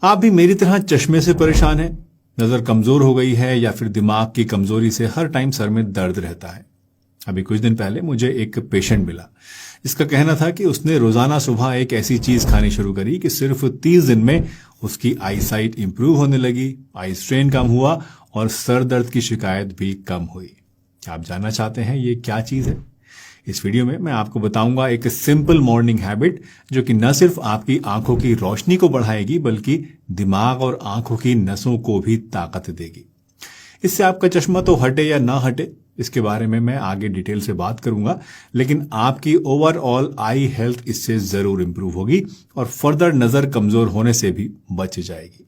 आप भी मेरी तरह चश्मे से परेशान हैं, नजर कमजोर हो गई है या फिर दिमाग की कमजोरी से हर टाइम सर में दर्द रहता है। अभी कुछ दिन पहले मुझे एक पेशेंट मिला जिसका कहना था कि उसने रोजाना सुबह एक ऐसी चीज खानी शुरू करी कि सिर्फ 30 दिन में उसकी आई साइट इंप्रूव होने लगी, आई स्ट्रेन कम हुआ और सर दर्द की शिकायत भी कम हुई। आप जानना चाहते हैं ये क्या चीज है? इस वीडियो में मैं आपको बताऊंगा एक सिंपल मॉर्निंग हैबिट जो कि न सिर्फ आपकी आंखों की रोशनी को बढ़ाएगी बल्कि दिमाग और आंखों की नसों को भी ताकत देगी। इससे आपका चश्मा तो हटे या ना हटे, इसके बारे में मैं आगे डिटेल से बात करूंगा, लेकिन आपकी ओवरऑल आई हेल्थ इससे जरूर इंप्रूव होगी और फर्दर नजर कमजोर होने से भी बच जाएगी।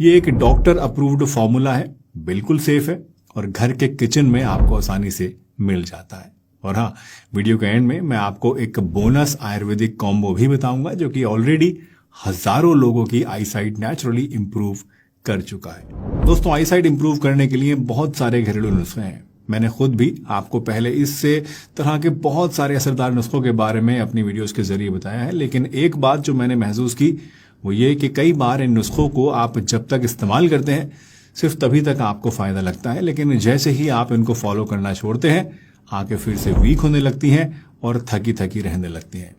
ये एक डॉक्टर अप्रूव्ड फॉर्मूला है, बिल्कुल सेफ है और घर के किचन में आपको आसानी से मिल जाता है। और हाँ, वीडियो के एंड में मैं आपको एक बोनस आयुर्वेदिक कॉम्बो भी बताऊंगा जो कि ऑलरेडी हजारों लोगों की आई साइट नेचुरली इंप्रूव कर चुका है। दोस्तों, आई साइट इंप्रूव करने के लिए बहुत सारे घरेलू नुस्खे हैं। मैंने खुद भी आपको पहले इससे तरह के बहुत सारे असरदार नुस्खों के बारे में अपनी वीडियोस के जरिए बताया है, लेकिन एक बात जो मैंने महसूस की वो ये कि कई बार इन नुस्खों को आप जब तक इस्तेमाल करते हैं सिर्फ तभी तक आपको फायदा लगता है, लेकिन जैसे ही आप इनको फॉलो करना छोड़ते हैं आंखें फिर से वीक होने लगती हैं और थकी थकी रहने लगती हैं।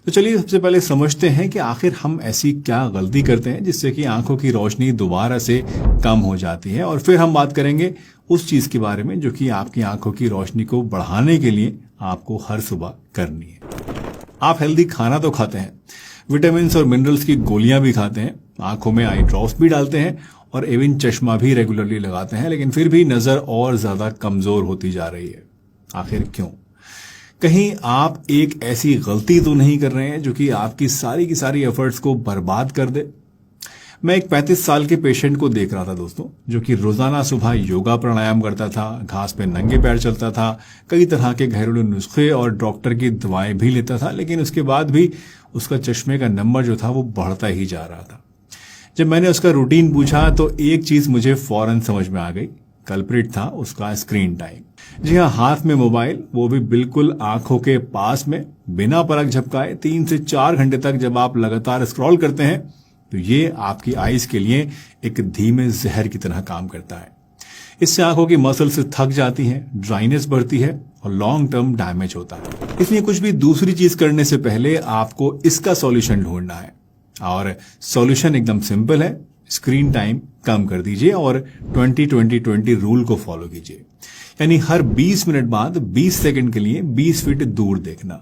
तो चलिए सबसे पहले समझते हैं कि आखिर हम ऐसी क्या गलती करते हैं जिससे कि आंखों की रोशनी दोबारा से कम हो जाती है, और फिर हम बात करेंगे उस चीज के बारे में जो कि आपकी आंखों की रोशनी को बढ़ाने के लिए आपको हर सुबह करनी है। आप हेल्दी खाना तो खाते हैं, विटामिन और मिनरल्स की गोलियां भी खाते हैं, आंखों में आई ड्रॉप्स भी डालते हैं और इवन चश्मा भी रेगुलरली लगाते हैं, लेकिन फिर भी नजर और ज्यादा कमजोर होती जा रही है। आखिर क्यों? कहीं आप एक ऐसी गलती तो नहीं कर रहे हैं जो कि आपकी सारी की सारी एफर्ट्स को बर्बाद कर दे? मैं एक 35 साल के पेशेंट को देख रहा था दोस्तों, जो कि रोजाना सुबह योगा प्राणायाम करता था, घास पे नंगे पैर चलता था, कई तरह के घरेलू नुस्खे और डॉक्टर की दवाएं भी लेता था, लेकिन उसके बाद भी उसका चश्मे का नंबर जो था वो बढ़ता ही जा रहा था। जब मैंने उसका रूटीन पूछा तो एक चीज मुझे फौरन समझ में आ गई। कल्प्रिट था उसका स्क्रीन टाइम। जी हाँ, हाथ में मोबाइल, वो भी बिल्कुल आंखों के पास में, बिना पलक झपकाए 3 से 4 घंटे तक जब आप लगातार स्क्रॉल करते हैं तो ये आपकी आईज के लिए एक धीमे जहर की तरह काम करता है। इससे आंखों की मसल्स थक जाती हैं, ड्राइनेस बढ़ती है और लॉन्ग टर्म डैमेज होता है। इसलिए कुछ भी दूसरी चीज करने से पहले आपको इसका सॉल्यूशन ढूंढना है, और सॉल्यूशन एकदम सिंपल है। स्क्रीन टाइम कम कर दीजिए और 20-20-20 रूल को फॉलो कीजिए, यानी हर 20 मिनट बाद 20 सेकंड के लिए 20 फीट दूर देखना।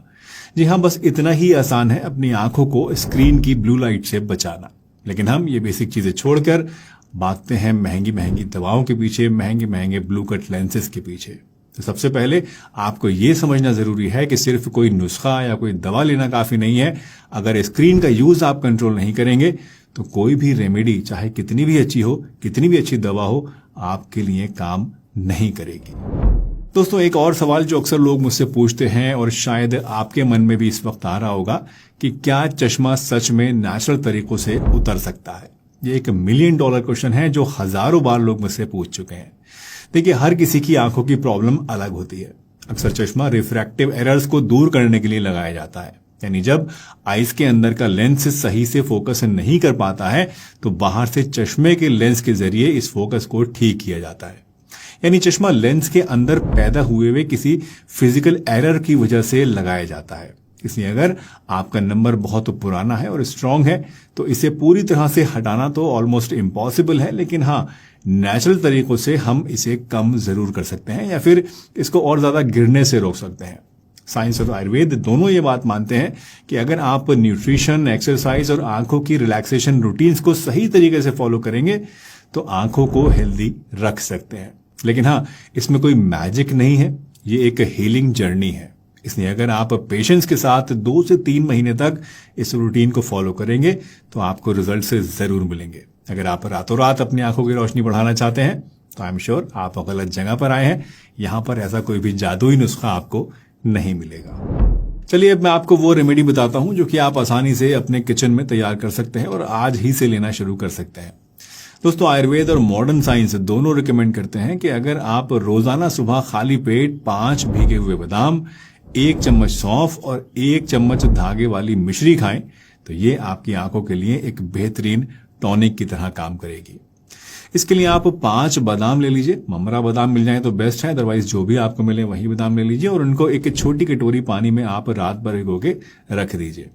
जी हाँ, बस इतना ही आसान है अपनी आंखों को स्क्रीन की ब्लू लाइट से बचाना। लेकिन हम ये बेसिक चीजें छोड़कर भागते हैं महंगी महंगी दवाओं के पीछे, महंगे महंगे ब्लू कट लेंसेज के पीछे। तो सबसे पहले आपको ये समझना जरूरी है कि सिर्फ कोई नुस्खा या कोई दवा लेना काफी नहीं है। अगर स्क्रीन का यूज आप कंट्रोल नहीं करेंगे तो कोई भी रेमेडी, चाहे कितनी भी अच्छी हो, कितनी भी अच्छी दवा हो, आपके लिए काम नहीं करेगी। दोस्तों, एक और सवाल जो अक्सर लोग मुझसे पूछते हैं और शायद आपके मन में भी इस वक्त आ रहा होगा कि क्या चश्मा सच में नेचुरल तरीकों से उतर सकता है? ये एक $1 मिलियन क्वेश्चन है जो हजारों बार लोग मुझसे पूछ चुके हैं। देखिए, हर किसी की आंखों की प्रॉब्लम अलग होती है। अक्सर चश्मा रिफ्रैक्टिव एरर्स को दूर करने के लिए लगाया जाता है, यानी जब आईज के अंदर का लेंस सही से फोकस नहीं कर पाता है तो बाहर से चश्मे के लेंस के जरिए इस फोकस को ठीक किया जाता है। यानी चश्मा लेंस के अंदर पैदा हुए किसी फिजिकल एरर की वजह से लगाया जाता है। इसलिए अगर आपका नंबर बहुत पुराना है और स्ट्रांग है तो इसे पूरी तरह से हटाना तो ऑलमोस्ट इम्पॉसिबल है, लेकिन हाँ, नेचुरल तरीकों से हम इसे कम जरूर कर सकते हैं या फिर इसको और ज्यादा गिरने से रोक सकते हैं। साइंस और आयुर्वेद दोनों ये बात मानते हैं कि अगर आप न्यूट्रिशन, एक्सरसाइज और आंखों की रिलैक्सेशन रूटीन्स को सही तरीके से फॉलो करेंगे तो आंखों को हेल्दी रख सकते हैं। लेकिन हाँ, इसमें कोई मैजिक नहीं है, ये एक हीलिंग जर्नी है। इसलिए अगर आप पेशेंस के साथ 2 से 3 महीने तक इस रूटीन को फॉलो करेंगे तो आपको रिजल्ट से जरूर मिलेंगे। अगर आप रातों रात अपनी आंखों की रोशनी बढ़ाना चाहते हैं तो आई एम श्योर आप गलत जगह पर आए हैं। यहाँ पर ऐसा कोई भी जादुई नुस्खा आपको नहीं मिलेगा। चलिए, अब मैं आपको वो रेमेडी बताता हूं जो कि आप आसानी से अपने किचन में तैयार कर सकते हैं और आज ही से लेना शुरू कर सकते हैं। दोस्तों, आयुर्वेद और मॉडर्न साइंस दोनों रिकमेंड करते हैं कि अगर आप रोजाना सुबह खाली पेट 5 भीगे हुए बादाम, 1 चम्मच सौंफ और 1 चम्मच धागे वाली मिश्री खाएं तो ये आपकी आंखों के लिए एक बेहतरीन टॉनिक की तरह काम करेगी। इसके लिए आप 5 बादाम ले लीजिए। ममरा बादाम मिल जाए तो बेस्ट है, अदरवाइज जो भी आपको मिले वही बादाम ले लीजिए और उनको एक छोटी कटोरी पानी में आप रात भर भिगो के रख दीजिए।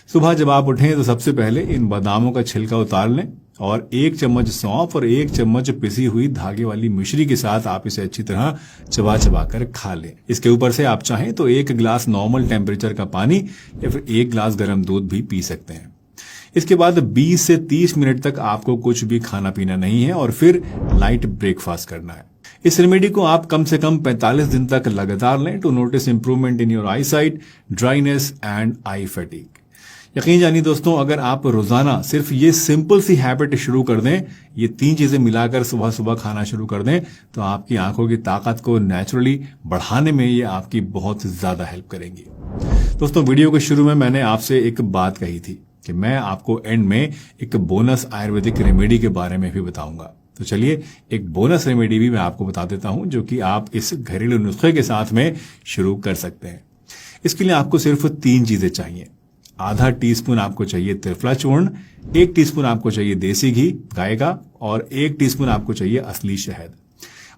सुबह जब आप उठें तो सबसे पहले इन बादामों का छिलका उतार लें और 1 चम्मच सौंफ और 1 चम्मच पिसी हुई धागे वाली मिश्री के साथ आप इसे अच्छी तरह चबा चबा कर खा लें। इसके ऊपर से आप चाहें तो 1 गिलास नॉर्मल टेम्परेचर का पानी या फिर 1 गिलास गर्म दूध भी पी सकते हैं। इसके बाद 20 से 30 मिनट तक आपको कुछ भी खाना पीना नहीं है और फिर लाइट ब्रेकफास्ट करना है। इस रेमेडी को आप कम से कम 45 दिन तक लगातार लें to notice improvement in your eyesight, dryness and eye fatigue. यकीन जानिए दोस्तों, अगर आप रोजाना सिर्फ ये सिंपल सी हैबिट शुरू कर दें, ये 3 चीजें मिलाकर सुबह सुबह खाना शुरू कर दें, तो आपकी आंखों की ताकत को नेचुरली बढ़ाने में ये आपकी बहुत ज्यादा हेल्प करेंगी। दोस्तों, वीडियो के शुरू में मैंने आपसे एक बात कही थी कि मैं आपको एंड में एक बोनस आयुर्वेदिक रेमेडी के बारे में भी बताऊंगा। तो चलिए एक बोनस रेमेडी भी मैं आपको बता देता हूं जो कि आप इस घरेलू नुस्खे के साथ में शुरू कर सकते हैं। इसके लिए आपको सिर्फ 3 चीजें चाहिए। आधा टीस्पून आपको चाहिए त्रिफला चूर्ण, 1 टीस्पून आपको चाहिए देसी घी गाय का और 1 टीस्पून आपको चाहिए असली शहद।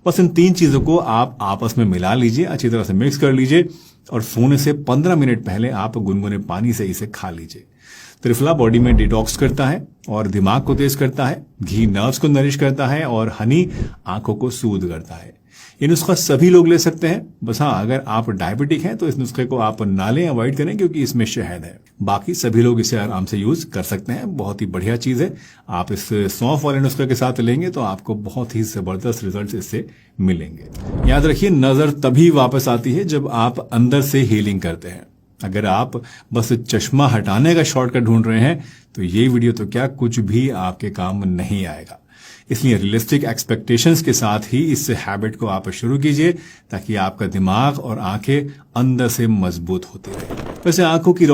बस इन 3 चीजों को आप आपस में मिला लीजिए, अच्छी तरह से मिक्स कर लीजिए और सोने से 15 मिनट पहले आप गुनगुने पानी से इसे खा लीजिए। त्रिफला बॉडी में डिटॉक्स करता है और दिमाग को तेज करता है, घी नर्व्स को नरिश करता है और हनी आंखों को सूद करता है। ये नुस्खा सभी लोग ले सकते हैं। बस हाँ, अगर आप डायबिटिक हैं तो इस नुस्खे को आप ना लें, अवॉइड करें क्योंकि इसमें शहद है। बाकी सभी लोग इसे आराम से यूज कर सकते हैं। बहुत ही बढ़िया चीज है। आप इस सौंफ वाले नुस्खे के साथ लेंगे तो आपको बहुत ही जबरदस्त रिजल्ट इससे मिलेंगे। याद रखिए, नजर तभी वापस आती है जब आप अंदर से हीलिंग करते हैं। अगर आप बस चश्मा हटाने का शॉर्टकट ढूंढ रहे हैं तो ये वीडियो तो क्या कुछ भी आपके काम नहीं आएगा। इसलिए रियलिस्टिक एक्सपेक्टेशंस के साथ ही इस हैबिट को आप शुरू कीजिए ताकि आपका दिमाग और आंखें अंदर से मजबूत होती रहे। वैसे आंखों की